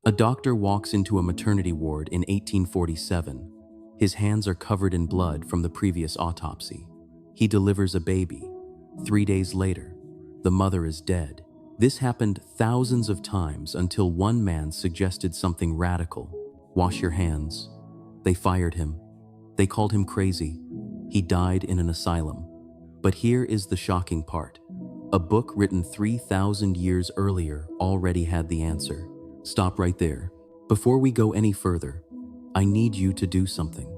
A doctor walks into a maternity ward in 1847. His hands are covered in blood from the previous autopsy. He delivers a baby. 3 days later, the mother is dead. This happened thousands of times until one man suggested something radical. Wash your hands. They fired him. They called him crazy. He died in an asylum. But here is the shocking part. A book written 3,000 years earlier already had the answer. Stop right there. Before we go any further, I need you to do something.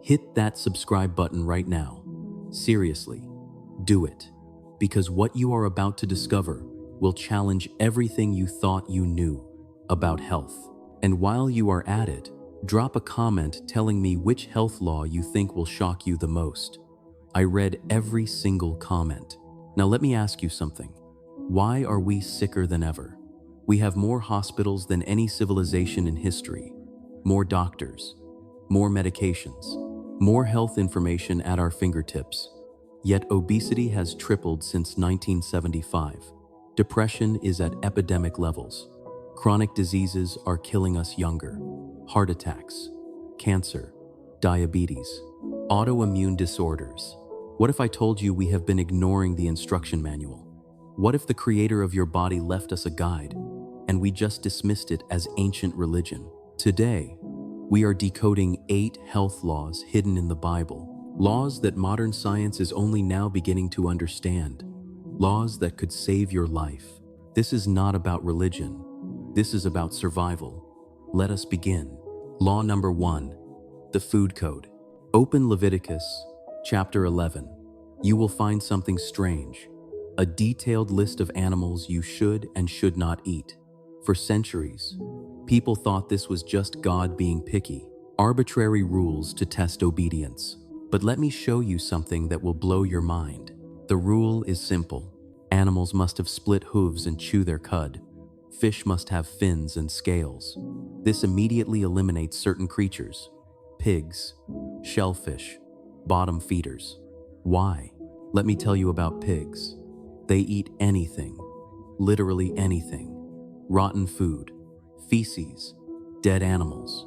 Hit that subscribe button right now. Seriously, do it. Because what you are about to discover will challenge everything you thought you knew about health. And while you are at it, drop a comment telling me which health law you think will shock you the most. I read every single comment. Now let me ask you something. Why are we sicker than ever? We have more hospitals than any civilization in history, more doctors, more medications, more health information at our fingertips. Yet obesity has tripled since 1975. Depression is at epidemic levels. Chronic diseases are killing us younger. Heart attacks, cancer, diabetes, autoimmune disorders. What if I told you we have been ignoring the instruction manual? What if the creator of your body left us a guide and we just dismissed it as ancient religion? Today, we are decoding 8 health laws hidden in the Bible, laws that modern science is only now beginning to understand, laws that could save your life. This is not about religion. This is about survival. Let us begin. Law number 1, the food code. Open Leviticus chapter 11. You will find something strange, a detailed list of animals you should and should not eat. For centuries, people thought this was just God being picky, arbitrary rules to test obedience. But let me show you something that will blow your mind. The rule is simple. Animals must have split hooves and chew their cud. Fish must have fins and scales. This immediately eliminates certain creatures: pigs, shellfish, bottom feeders. Why? Let me tell you about pigs. They eat anything, literally anything. Rotten food, feces, dead animals.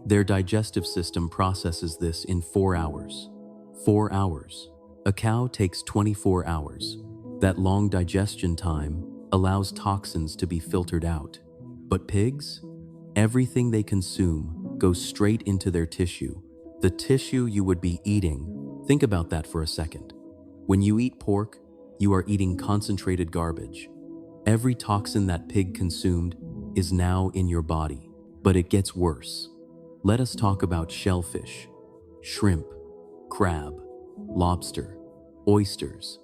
Their digestive system processes this in 4 hours. 4 hours. A cow takes 24 hours. That long digestion time allows toxins to be filtered out. But pigs? Everything they consume goes straight into their tissue. The tissue you would be eating. Think about that for a second. When you eat pork, you are eating concentrated garbage. Every toxin that pig consumed is now in your body. But it gets worse. Let us talk about shellfish, shrimp, crab, lobster, oysters.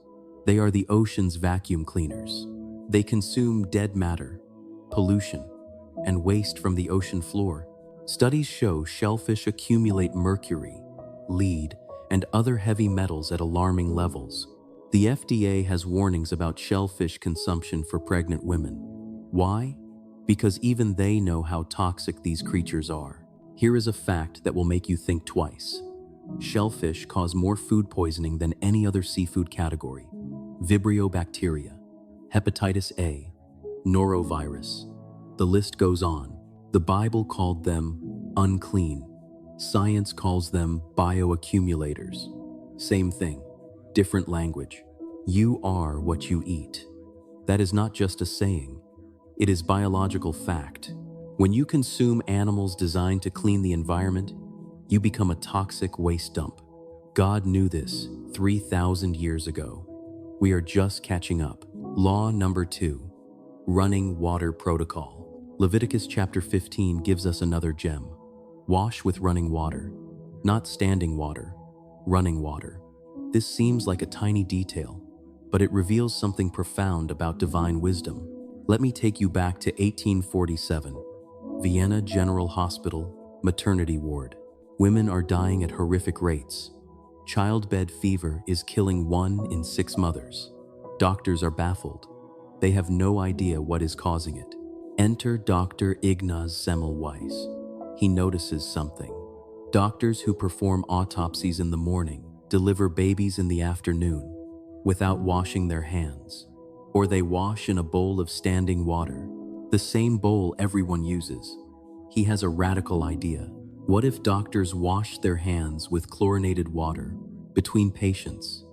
They are the ocean's vacuum cleaners. They consume dead matter, pollution, and waste from the ocean floor. Studies show shellfish accumulate mercury, lead, and other heavy metals at alarming levels. The FDA has warnings about shellfish consumption for pregnant women. Why? Because even they know how toxic these creatures are. Here is a fact that will make you think twice. Shellfish cause more food poisoning than any other seafood category. Vibrio bacteria, hepatitis A, norovirus. The list goes on. The Bible called them unclean. Science calls them bioaccumulators. Same thing, different language. You are what you eat. That is not just a saying. It is biological fact. When you consume animals designed to clean the environment, you become a toxic waste dump. God knew this 3,000 years ago. We are just catching up. Law number 2, running water protocol. Leviticus chapter 15 gives us another gem. Wash with running water, not standing water, running water. This seems like a tiny detail, but it reveals something profound about divine wisdom. Let me take you back to 1847. Vienna General Hospital, maternity ward. Women are dying at horrific rates. Childbed fever is killing 1 in 6 mothers. Doctors are baffled. They have no idea what is causing it. Enter Dr. Ignaz Semmelweis. He notices something. Doctors who perform autopsies in the morning deliver babies in the afternoon without washing their hands, or they wash in a bowl of standing water, the same bowl everyone uses. He has a radical idea. What if doctors washed their hands with chlorinated water between patients,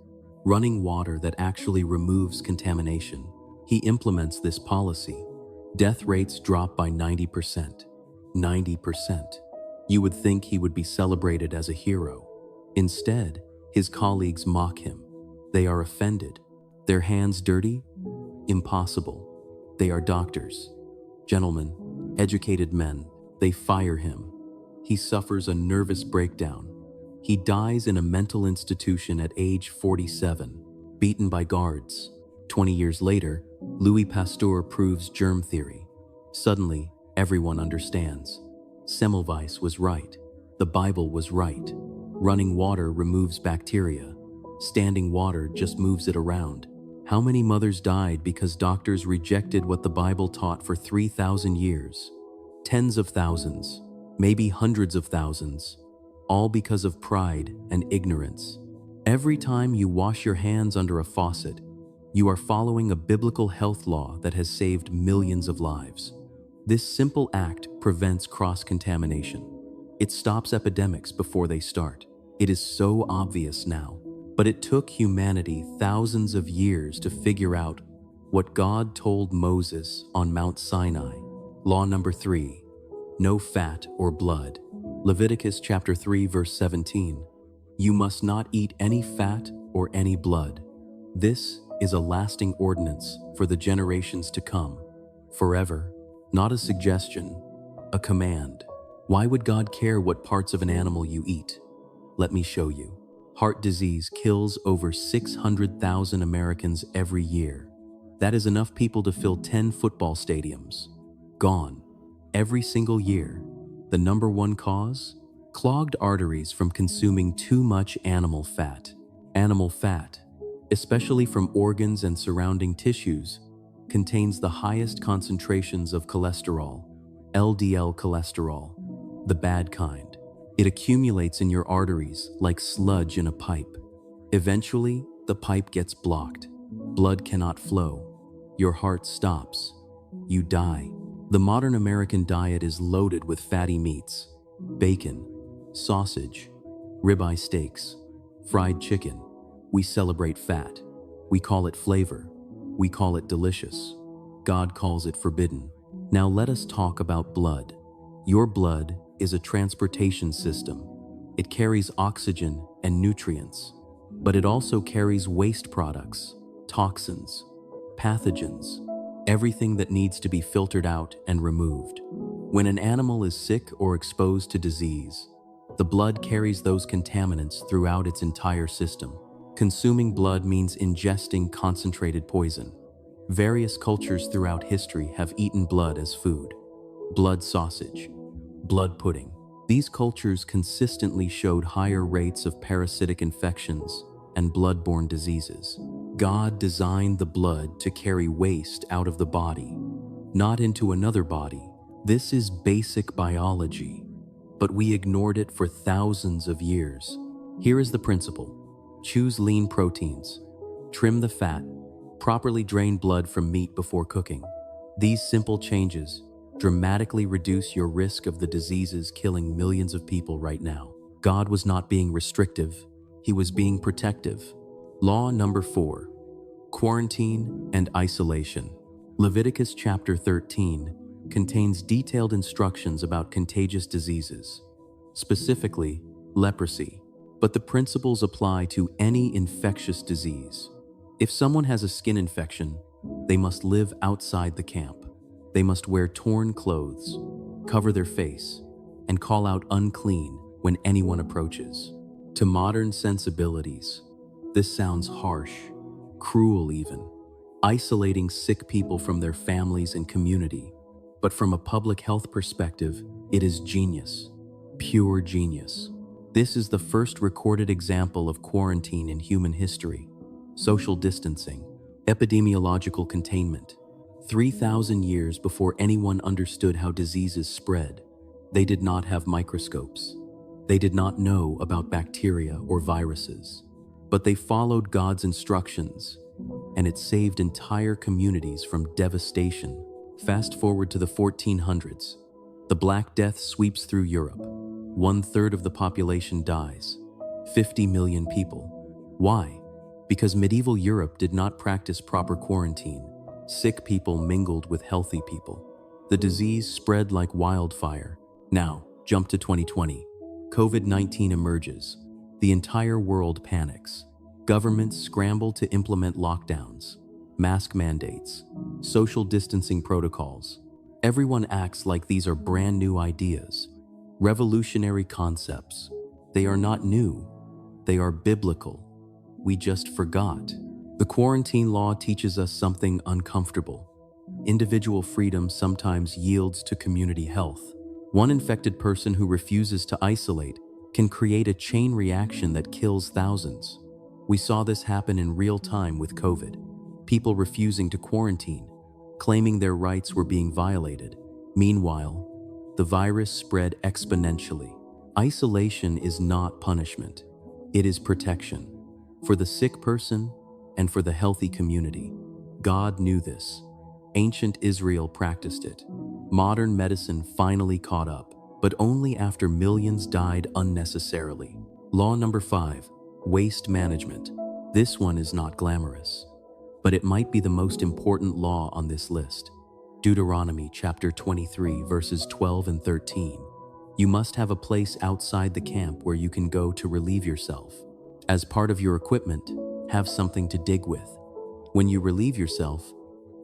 running water that actually removes contamination? He implements this policy. Death rates drop by 90%. 90%. You would think he would be celebrated as a hero. Instead, his colleagues mock him. They are offended. Their hands dirty? Impossible. They are doctors. Gentlemen, educated men. They fire him. He suffers a nervous breakdown. He dies in a mental institution at age 47, beaten by guards. 20 years later, Louis Pasteur proves germ theory. Suddenly, everyone understands. Semmelweis was right. The Bible was right. Running water removes bacteria. Standing water just moves it around. How many mothers died because doctors rejected what the Bible taught for 3,000 years? Tens of thousands, maybe hundreds of thousands, all because of pride and ignorance. Every time you wash your hands under a faucet, you are following a biblical health law that has saved millions of lives. This simple act prevents cross-contamination. It stops epidemics before they start. It is so obvious now, but it took humanity thousands of years to figure out what God told Moses on Mount Sinai. Law number 3, no fat or blood. Leviticus chapter 3 verse 17. You must not eat any fat or any blood. This is a lasting ordinance for the generations to come, forever. Not a suggestion, a command. Why would God care what parts of an animal you eat? Let me show you. Heart disease kills over 600,000 Americans every year. That is enough people to fill 10 football stadiums. Gone. Every single year. The number one cause? Clogged arteries from consuming too much animal fat. Animal fat, especially from organs and surrounding tissues, contains the highest concentrations of cholesterol, LDL cholesterol, the bad kind. It accumulates in your arteries like sludge in a pipe. Eventually, the pipe gets blocked. Blood cannot flow. Your heart stops. You die. The modern American diet is loaded with fatty meats, bacon, sausage, ribeye steaks, fried chicken. We celebrate fat. We call it flavor. We call it delicious. God calls it forbidden. Now let us talk about blood. Your blood is a transportation system. It carries oxygen and nutrients, but it also carries waste products, toxins, pathogens, everything that needs to be filtered out and removed. When an animal is sick or exposed to disease, the blood carries those contaminants throughout its entire system. Consuming blood means ingesting concentrated poison. Various cultures throughout history have eaten blood as food. Blood sausage, blood pudding. These cultures consistently showed higher rates of parasitic infections and blood-borne diseases. God designed the blood to carry waste out of the body, not into another body. This is basic biology, but we ignored it for thousands of years. Here is the principle. Choose lean proteins. Trim the fat. Properly drain blood from meat before cooking. These simple changes dramatically reduce your risk of the diseases killing millions of people right now. God was not being restrictive. He was being protective. Law number 4, quarantine and isolation. Leviticus chapter 13 contains detailed instructions about contagious diseases, specifically leprosy, but the principles apply to any infectious disease. If someone has a skin infection, they must live outside the camp. They must wear torn clothes, cover their face, and call out unclean when anyone approaches. To modern sensibilities, this sounds harsh, cruel even, isolating sick people from their families and community. But from a public health perspective, it is genius, pure genius. This is the first recorded example of quarantine in human history. Social distancing, epidemiological containment. 3,000 years before anyone understood how diseases spread, they did not have microscopes. They did not know about bacteria or viruses, but they followed God's instructions, and it saved entire communities from devastation. Fast forward to the 1400s. The Black Death sweeps through Europe. 1/3 of the population dies. 50 million people. Why? Because medieval Europe did not practice proper quarantine. Sick people mingled with healthy people. The disease spread like wildfire. Now, jump to 2020. COVID-19 emerges. The entire world panics. Governments scramble to implement lockdowns, mask mandates, social distancing protocols. Everyone acts like these are brand new ideas, revolutionary concepts. They are not new. They are biblical. We just forgot. The quarantine law teaches us something uncomfortable. Individual freedom sometimes yields to community health. One infected person who refuses to isolate can create a chain reaction that kills thousands. We saw this happen in real time with COVID. People refusing to quarantine, claiming their rights were being violated. Meanwhile, the virus spread exponentially. Isolation is not punishment. It is protection. For the sick person and for the healthy community. God knew this. Ancient Israel practiced it. Modern medicine finally caught up, but only after millions died unnecessarily. Law number 5, waste management. This one is not glamorous, but it might be the most important law on this list. Deuteronomy chapter 23, verses 12 and 13. You must have a place outside the camp where you can go to relieve yourself. As part of your equipment, have something to dig with. When you relieve yourself,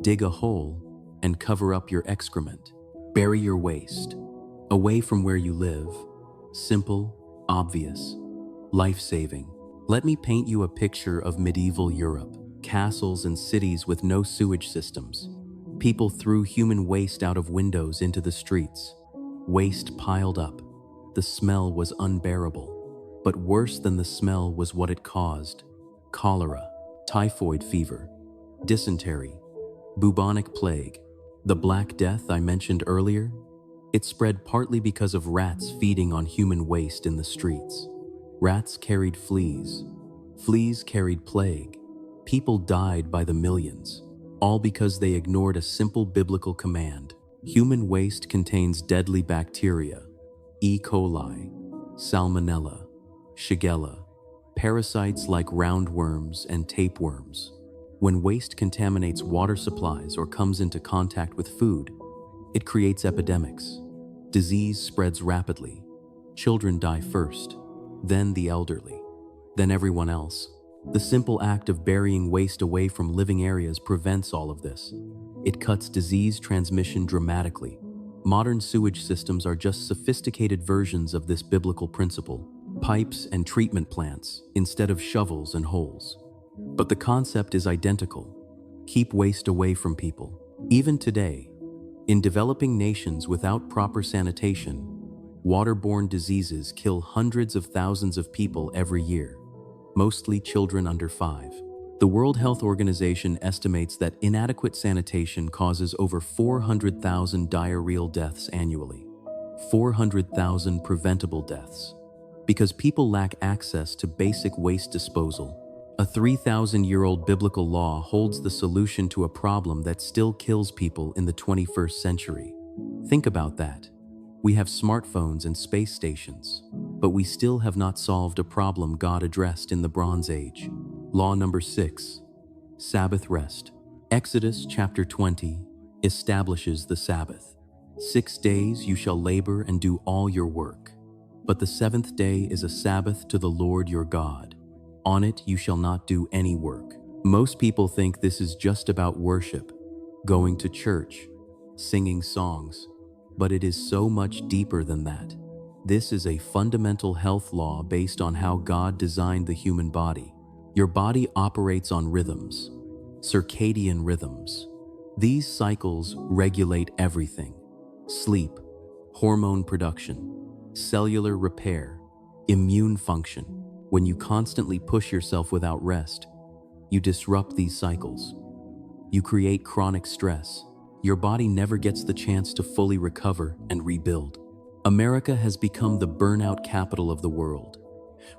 dig a hole and cover up your excrement. Bury your waste, away from where you live. Simple, obvious, life-saving. Let me paint you a picture of medieval Europe. Castles and cities with no sewage systems. People threw human waste out of windows into the streets. Waste piled up. The smell was unbearable. But worse than the smell was what it caused. Cholera, typhoid fever, dysentery, bubonic plague. The Black Death I mentioned earlier, it spread partly because of rats feeding on human waste in the streets. Rats carried fleas. Fleas carried plague. People died by the millions, all because they ignored a simple biblical command. Human waste contains deadly bacteria, E. coli, Salmonella, Shigella, parasites like roundworms and tapeworms. When waste contaminates water supplies or comes into contact with food, it creates epidemics. Disease spreads rapidly. Children die first, then the elderly, then everyone else. The simple act of burying waste away from living areas prevents all of this. It cuts disease transmission dramatically. Modern sewage systems are just sophisticated versions of this biblical principle. Pipes and treatment plants instead of shovels and holes. But the concept is identical. Keep waste away from people. Even today, in developing nations without proper sanitation, waterborne diseases kill hundreds of thousands of people every year, mostly children under 5. The World Health Organization estimates that inadequate sanitation causes over 400,000 diarrheal deaths annually. 400,000 preventable deaths. Because people lack access to basic waste disposal. A 3,000-year-old biblical law holds the solution to a problem that still kills people in the 21st century. Think about that. We have smartphones and space stations, but we still have not solved a problem God addressed in the Bronze Age. Law number 6, Sabbath rest. Exodus chapter 20 establishes the Sabbath. 6 days you shall labor and do all your work. But the 7th day is a Sabbath to the Lord your God. On it you shall not do any work. Most people think this is just about worship, going to church, singing songs, but it is so much deeper than that. This is a fundamental health law based on how God designed the human body. Your body operates on rhythms, circadian rhythms. These cycles regulate everything: sleep, hormone production, cellular repair, immune function. When you constantly push yourself without rest, you disrupt these cycles. You create chronic stress. Your body never gets the chance to fully recover and rebuild. America has become the burnout capital of the world.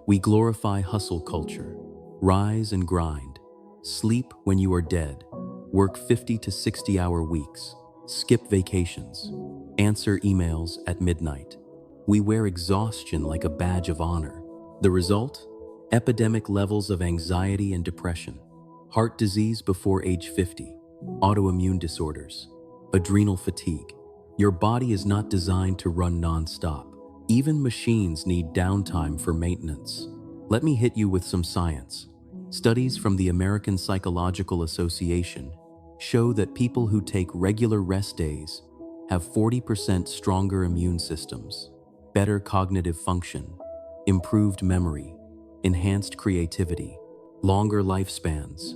We glorify hustle culture, rise and grind, sleep when you are dead, work 50 to 60-hour weeks. Skip vacations. Answer emails at midnight. We wear exhaustion like a badge of honor. The result? Epidemic levels of anxiety and depression, heart disease before age 50, autoimmune disorders, adrenal fatigue. Your body is not designed to run non-stop. Even machines need downtime for maintenance. Let me hit you with some science. Studies from the American Psychological Association show that people who take regular rest days have 40% stronger immune systems, better cognitive function, improved memory, enhanced creativity, longer lifespans.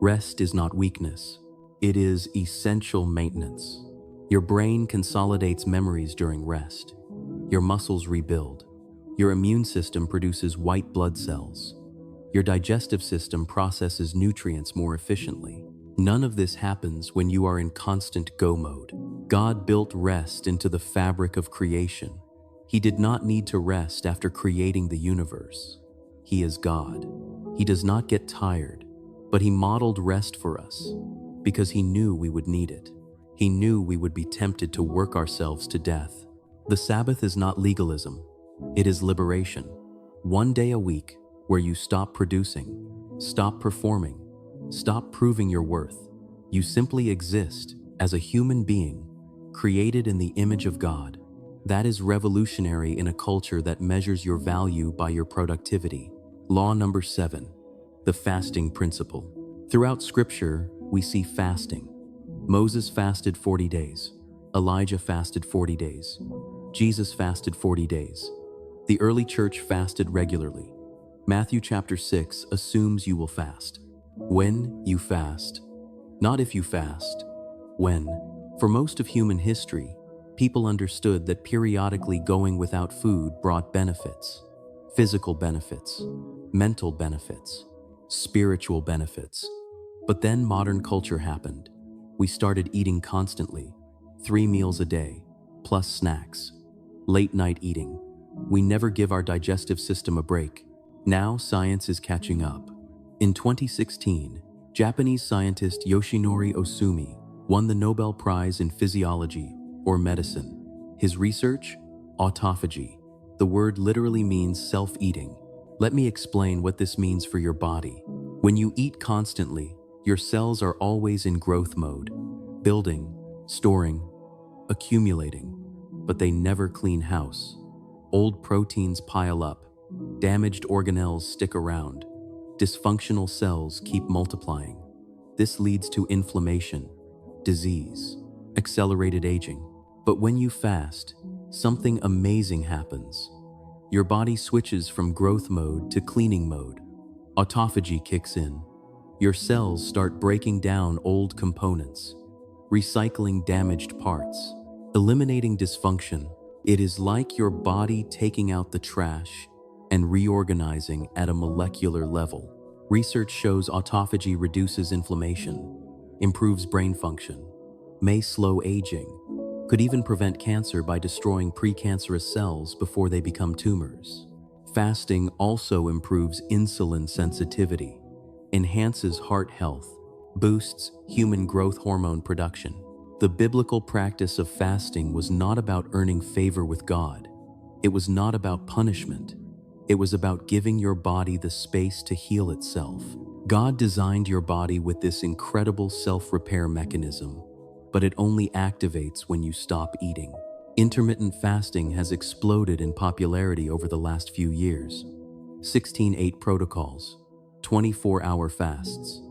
Rest is not weakness. It is essential maintenance. Your brain consolidates memories during rest. Your muscles rebuild. Your immune system produces white blood cells. Your digestive system processes nutrients more efficiently. None of this happens when you are in constant go mode. God built rest into the fabric of creation. He did not need to rest after creating the universe. He is God. He does not get tired, but he modeled rest for us because he knew we would need it. He knew we would be tempted to work ourselves to death. The Sabbath is not legalism. It is liberation. One day a week where you stop producing, stop performing, stop proving your worth. You simply exist as a human being created in the image of God. That is revolutionary in a culture that measures your value by your productivity. Law number 7, the fasting principle. Throughout Scripture, we see fasting. Moses fasted 40 days. Elijah fasted 40 days. Jesus fasted 40 days. The early church fasted regularly. Matthew chapter 6 assumes you will fast. When you fast, not if you fast. When. For most of human history, people understood that periodically going without food brought benefits. Physical benefits, mental benefits, spiritual benefits. But then modern culture happened. We started eating constantly, 3 meals a day, plus snacks. Late night eating. We never give our digestive system a break. Now science is catching up. In 2016, Japanese scientist Yoshinori Osumi won the Nobel Prize in Physiology or Medicine. His research? Autophagy. The word literally means self-eating. Let me explain what this means for your body. When you eat constantly, your cells are always in growth mode, building, storing, accumulating, but they never clean house. Old proteins pile up, damaged organelles stick around, dysfunctional cells keep multiplying. This leads to inflammation, disease, accelerated aging. But when you fast, something amazing happens. Your body switches from growth mode to cleaning mode. Autophagy kicks in. Your cells start breaking down old components, recycling damaged parts, eliminating dysfunction. It is like your body taking out the trash and reorganizing at a molecular level. Research shows autophagy reduces inflammation, improves brain function, may slow aging, could even prevent cancer by destroying precancerous cells before they become tumors. Fasting also improves insulin sensitivity, enhances heart health, boosts human growth hormone production. The biblical practice of fasting was not about earning favor with God. It was not about punishment. It was about giving your body the space to heal itself. God designed your body with this incredible self-repair mechanism, but it only activates when you stop eating. Intermittent fasting has exploded in popularity over the last few years. 16-8 protocols, 24-hour fasts,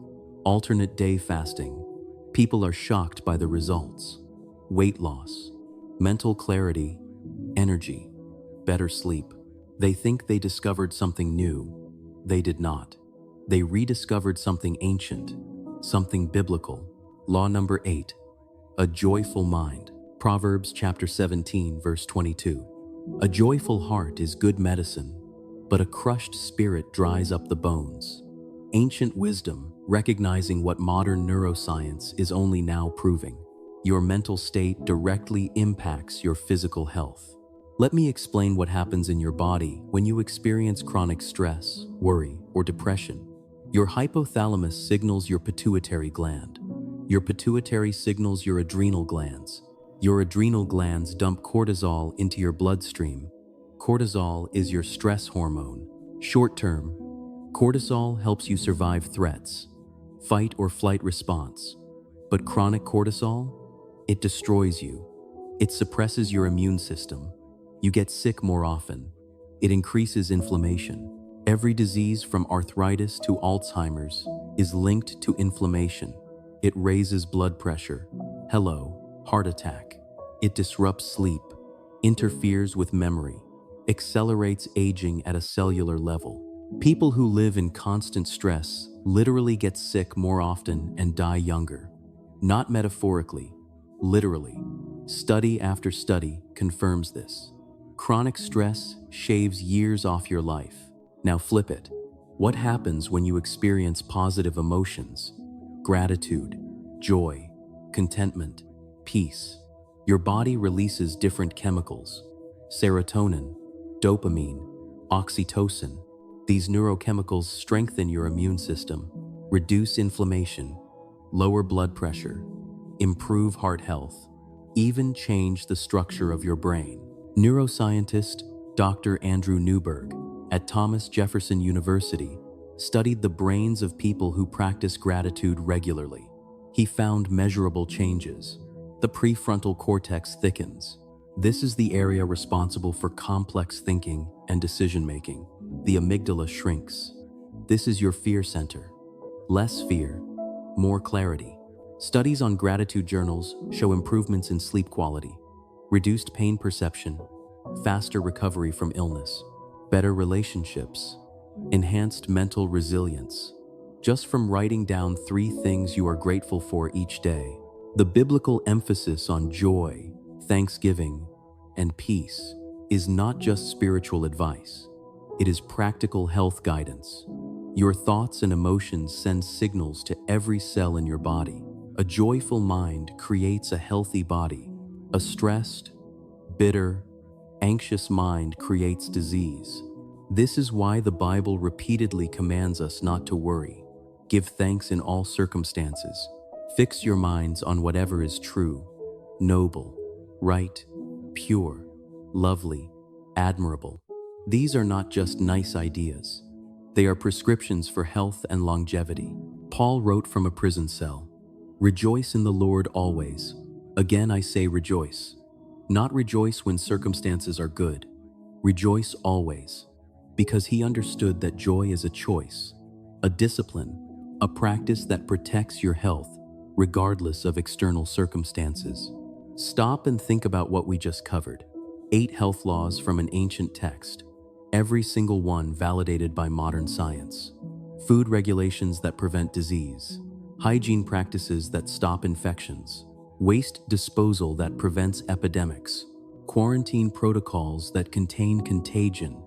alternate day fasting. People are shocked by the results. Weight loss, mental clarity, energy, better sleep. They think they discovered something new. They did not. They rediscovered something ancient, something biblical. Law number 8, a joyful mind. Proverbs chapter 17, verse 22. A joyful heart is good medicine, but a crushed spirit dries up the bones. Ancient wisdom, recognizing what modern neuroscience is only now proving. Your mental state directly impacts your physical health. Let me explain what happens in your body when you experience chronic stress, worry, or depression. Your hypothalamus signals your pituitary gland. Your pituitary signals your adrenal glands. Your adrenal glands dump cortisol into your bloodstream. Cortisol is your stress hormone. Short term, cortisol helps you survive threats, fight or flight response. But chronic cortisol? It destroys you. It suppresses your immune system. You get sick more often. It increases inflammation. Every disease from arthritis to Alzheimer's is linked to inflammation. It raises blood pressure. Hello, heart attack. It disrupts sleep, interferes with memory, accelerates aging at a cellular level. People who live in constant stress literally get sick more often and die younger. Not metaphorically, literally. Study after study confirms this. Chronic stress shaves years off your life. Now flip it. What happens when you experience positive emotions? Gratitude, joy, contentment, peace. Your body releases different chemicals. Serotonin, dopamine, oxytocin. These neurochemicals strengthen your immune system, reduce inflammation, lower blood pressure, improve heart health, even change the structure of your brain. Neuroscientist Dr. Andrew Newberg at Thomas Jefferson University studied the brains of people who practice gratitude regularly. He found measurable changes. The prefrontal cortex thickens. This is the area responsible for complex thinking and decision-making. The amygdala shrinks. This is your fear center. Less fear, more clarity. Studies on gratitude journals show improvements in sleep quality, reduced pain perception, faster recovery from illness, better relationships, enhanced mental resilience, just from writing down 3 things you are grateful for each day. The biblical emphasis on joy, thanksgiving, and peace is not just spiritual advice. It is practical health guidance. Your thoughts and emotions send signals to every cell in your body. A joyful mind creates a healthy body. A stressed, bitter, anxious mind creates disease. This is why the Bible repeatedly commands us not to worry. Give thanks in all circumstances. Fix your minds on whatever is true, noble, right, pure, lovely, admirable. These are not just nice ideas. They are prescriptions for health and longevity. Paul wrote from a prison cell, "Rejoice in the Lord always. Again I say rejoice. Not rejoice when circumstances are good. Rejoice always." Because he understood that joy is a choice, a discipline, a practice that protects your health regardless of external circumstances. Stop and think about what we just covered. 8 health laws from an ancient text, every single one validated by modern science. Food regulations that prevent disease, hygiene practices that stop infections, waste disposal that prevents epidemics, quarantine protocols that contain contagion,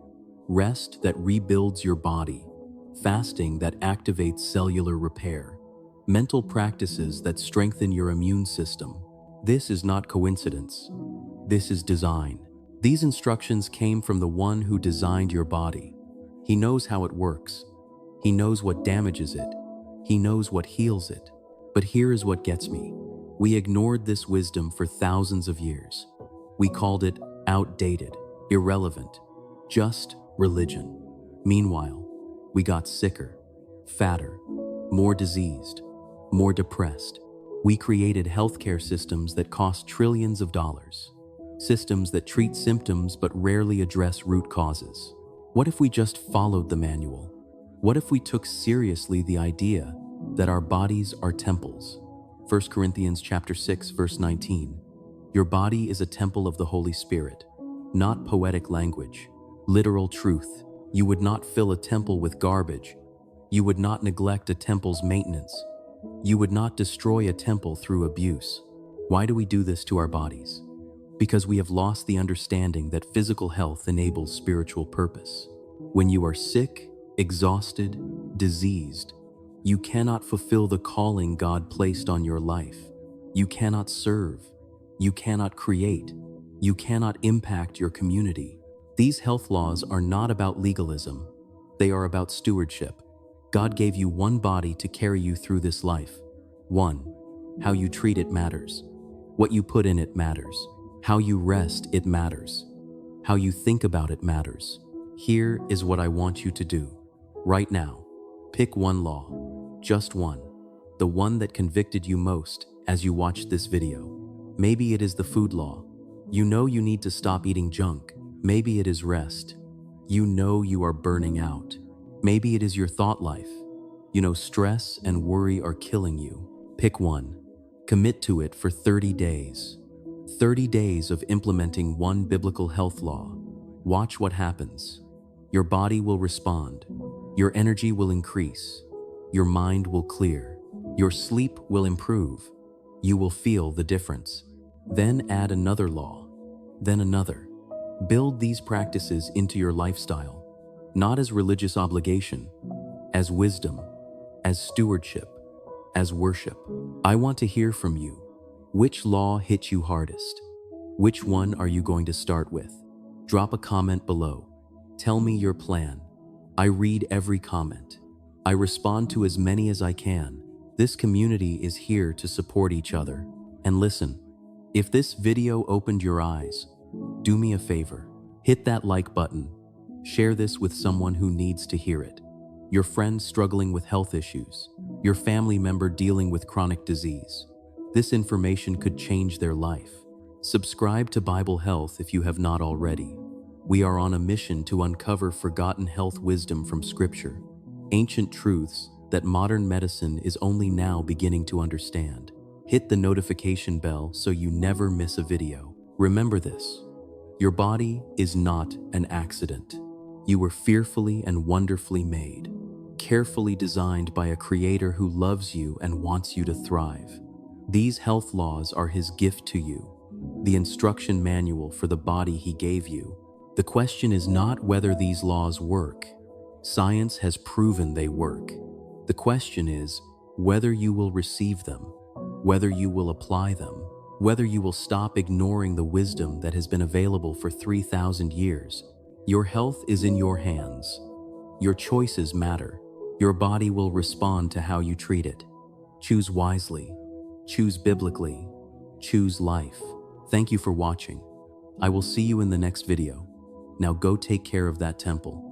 rest that rebuilds your body, fasting that activates cellular repair, mental practices that strengthen your immune system. This is not coincidence. This is design. These instructions came from the one who designed your body. He knows how it works. He knows what damages it. He knows what heals it. But here is what gets me. We ignored this wisdom for thousands of years. We called it outdated, irrelevant, just religion. Meanwhile, we got sicker, fatter, more diseased, more depressed. We created healthcare systems that cost trillions of dollars. Systems that treat symptoms but rarely address root causes. What if we just followed the manual? What if we took seriously the idea that our bodies are temples? 1 Corinthians chapter 6, verse 19. Your body is a temple of the Holy Spirit, not poetic language, literal truth. You would not fill a temple with garbage. You would not neglect a temple's maintenance. You would not destroy a temple through abuse. Why do we do this to our bodies? Because we have lost the understanding that physical health enables spiritual purpose. When you are sick, exhausted, diseased, you cannot fulfill the calling God placed on your life. You cannot serve. You cannot create. You cannot impact your community. These health laws are not about legalism. They are about stewardship. God gave you one body to carry you through this life. One. How you treat it matters. What you put in it matters. How you rest, it matters. How you think about it matters. Here is what I want you to do. Right now, pick one law. Just one. The one that convicted you most as you watched this video. Maybe it is the food law. You know you need to stop eating junk. Maybe it is rest. You know you are burning out. Maybe it is your thought life. You know stress and worry are killing you. Pick one. Commit to it for 30 days. 30 days of implementing one biblical health law. Watch what happens. Your body will respond. Your energy will increase. Your mind will clear. Your sleep will improve. You will feel the difference. Then add another law. Then another. Build these practices into your lifestyle, not as religious obligation, as wisdom, as stewardship, as worship. I want to hear from you. Which law hit you hardest? Which one are you going to start with? Drop a comment below. Tell me your plan. I read every comment. I respond to as many as I can. This community is here to support each other. And listen, if this video opened your eyes, do me a favor. Hit that like button. Share this with someone who needs to hear it. Your friend struggling with health issues. Your family member dealing with chronic disease. This information could change their life. Subscribe to Bible Health if you have not already. We are on a mission to uncover forgotten health wisdom from Scripture, ancient truths that modern medicine is only now beginning to understand. Hit the notification bell so you never miss a video. Remember this: your body is not an accident. You were fearfully and wonderfully made, carefully designed by a Creator who loves you and wants you to thrive. These health laws are His gift to you, the instruction manual for the body He gave you. The question is not whether these laws work. Science has proven they work. The question is whether you will receive them, whether you will apply them, whether you will stop ignoring the wisdom that has been available for 3,000 years. Your health is in your hands. Your choices matter. Your body will respond to how you treat it. Choose wisely. Choose biblically. Choose life. Thank you for watching. I will see you in the next video. Now go take care of that temple.